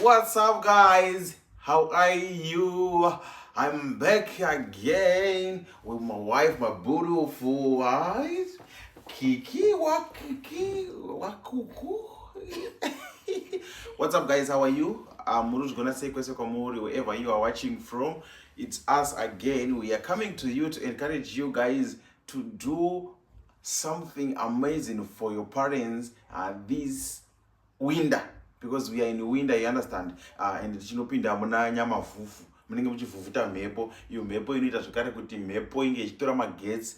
What's up, guys? How are you? I'm back again with my wife, my beautiful eyes, Kiki Wakuku. What's up, guys? How are you? Muru's gonna say kwese komuri wherever you are watching from. It's us again. We are coming to you to encourage you guys to do something amazing for your parents this winter, because we are in winter, you understand. And chinopinda muna nyama vuvu munenge muchivhuvhuta mhepo. Iyo mhepo inoita zvakare kuti mhepo inge ichitora magetsi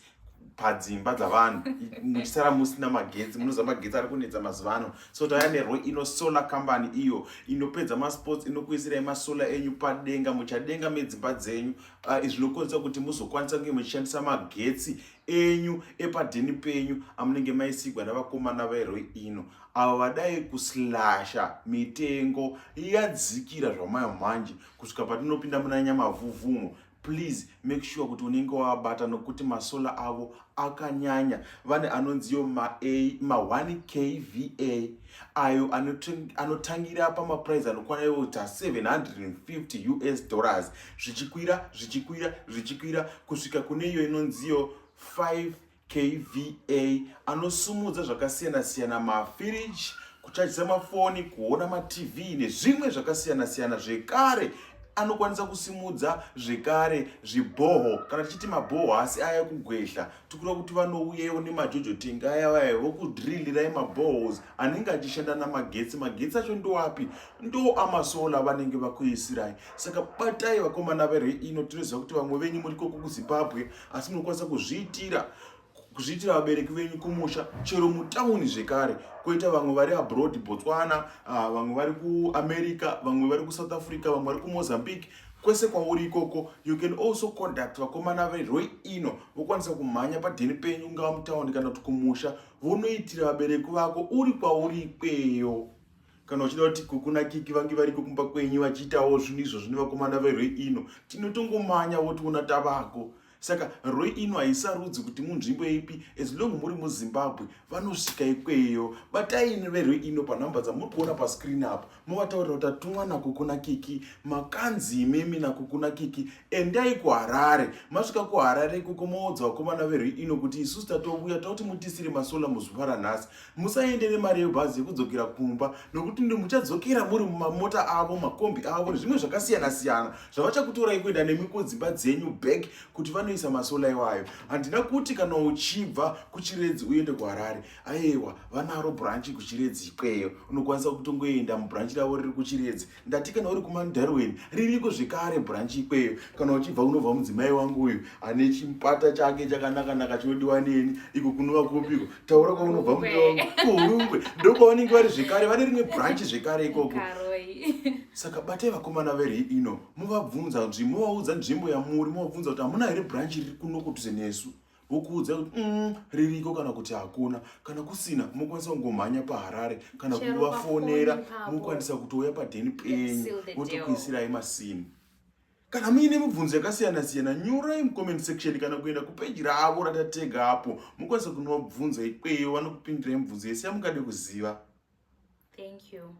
padzimba dzavanhu. Muchisara musina magetsi, munoziva magetsi ari kunetsa mazuva ano. So tauya neRoy-ino solar company, iyo inopedza masports, inokuisirai masola enyu padenga, muchadenga medzimba dzenyu. Izvi zvinokonzera kuti muzokwanisa kunge muchishandisa magetsi enyu epadheni penyu amunenge maisigwa navakomana veRoy-ino, avo vadai kuslasha mitengo yadzikira zvamayo manje kusvika patinopinda muna nyamavhuvhumo. Please make sure kuti unenge wabata, nokuti masola avo akanyanya. Vane anonziyo ma 1 kVA ayo anotangira pamaprice anokwana yota $750 zvichikwira kusvika kune iyo inonziyo 5 kVA anosumudza zvakasiyana-siyana, mafiriji, kuchajisa mafoni, kuona matv nezvimwe zvakasiyana-siyana. Zvekare anokwanisa kusimudza zvekare zvibhoho, kana tichiti mabhoho asi aya kugwehla. Tikura kuti vanouyewo nemajojo tengi aya vokudhirilirai mabhohos anenge achishanda namagetsi. Magetsi acho ndoapi? Ndo amasola vanenge vakuisirai. Saka batai vakomana veRoy-ino. Tinoziva kuti vamwe venyu muri koko kuZimbabwe, asi munokwanisa kuzviitira vabereki venyu kumusha, chero mutauni zvekare. Koita vamwe vari abroad, Botswana, vamwe vari kuAmerica, vamwe vari kuSouth Africa, vamwe vari kuMozambique. Kwese kwauri ikoko, you can also contact vakomana veRoy-ino. Vokwanisa kumhanya padheni penyu, ungava mutauni kana kuti kumusha, vonoitira vabereki vako uri kwauri ikweyo. Kana uchida kuti kukuna Kiki vange variko kumba kwenyu vachiitawo zvinhu izvozvo nevakomana veRoy-ino, tinotongomhanya votiona tavako. Saka Roy-ino haisarudzi kuti munzvimbo ipi, as long muri muZimbabwe vanosvika ikweyo. Batai veRoy-ino panhamba dzamuri kuona pascreen apa, movataurira kuti tatumwa kuna Kiki, makanzi imemi kuna Kiki, endai kuHarare. Masvika kuHarare ikoko moudza vakomana veRoy-ino kuti isusu tatouya tauti mutisire masola muzuva ranhasi. Musaende nemari yebhazi yekudzokera kumba, nokuti muchadzokera muri mumamota avo, makombi avo nezvimwe zvakasiyana-siyana zvavachakutorai kuenda nemi kudzimba dzenyu back kuti vanoisa masola iwayo. Handina kuti kana uchibva kuChiredzi uende kuHarare, aiwa vanaro branch kuChiredzi ikweyo, unokwanisa kutongoenda mubranch ravo riri kuChiredzi. Ndati kana uri kuMandarweni ririko zvekare branch ikweyo. Kana uchibva unobva mudzimai wangu uyu ane chimupata chake chakanaka chinodiwa neni, iko kunova kupiko, taura kwaunobva muda wangu kuHurungwe, ndokwavanenge vari zvekare, vane rimwe branch zvekare ikoko. Saka batai vakomana veRoy-ino, muvabvunza nzvimbo, muvaudza nzvimbo yamuri, muvabvunza kuti hamuna here branch riri kuno kudhuze nesu, vokuudza kuti ririko kana kuti hakuna. Kana kusina, mokwanisa kungomhanya paHarare, kana kuvafonera mokwanisa kutouya padheni penyu votokuisirai masini. Kana muine mibvunzo yakasiyana-siyana, nyorai mucomment section kana kuenda kupeji ravo ratatega apo, mokwanisa kunovabvunza ikweyo, vanokupindirai mibvunzo yese yamungade kuziva. Thank you.